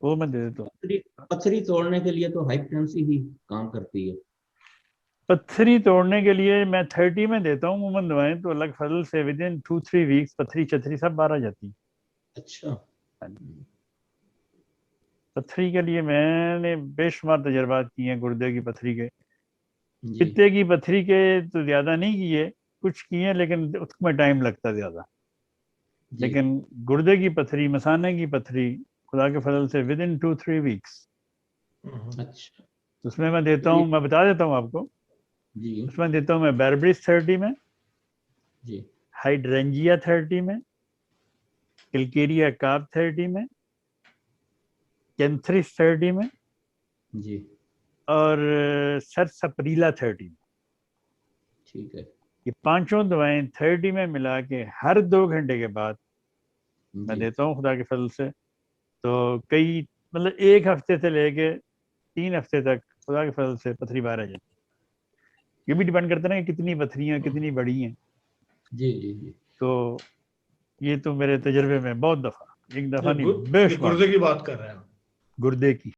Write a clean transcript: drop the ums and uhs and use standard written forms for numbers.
वो मैं दे देता हूँ। पथरी पथरी तोड़ने के लिए तो हाइपोटेंसी ही काम करती है। पत्थरी तोड़ने के लिए मैं 30 में देता हूँ उमूमन दवाएं, तो अलग फजल से विद इन 2-3 वीक्स पथरी चथरी सब बाहर आ जाती है। अच्छा। हाँ जी। पथरी के लिए मैंने बेशुमार तजर्बात किए हैं, गुर्दे की पथरी के, जी पित्ते की पथरी के तो ज्यादा नहीं किए, कुछ किए लेकिन उसमें टाइम लगता ज्यादा। जी। लेकिन गुर्दे की पथरी, मसाने की पथरी, खुदा के फजल से विद इन 2-3 वीक्स, अच्छा। उसमें मैं देता तो ये हूँ, मैं बता देता हूँ आपको। जी उसमें देता हूँ मैं बैरब्रिज 30 में, जी हाइड्रेंजिया 30 में, किलकेरिया कार्ब 30 में, कैंथरिस 30 में, जी। और सरसपरीला 30 में। ठीक है। ये पांचों दवाएं 30 में मिला के हर 2 घंटे के बाद मैं जी। देता हूँ खुदा के फजल से। तो कई, मतलब 1 हफ्ते से लेके 3 हफ्ते तक खुदा के फजल से पथरी बाहर आ जाती है। ये भी डिपेंड करता है ना कि कितनी पथरियां कितनी बड़ी हैं। जी जी जी। तो ये तो मेरे तजर्बे में बहुत दफा, एक दफा नहीं ये बेशुमार गुर्दे की बात कर रहे हैं। गुर्दे की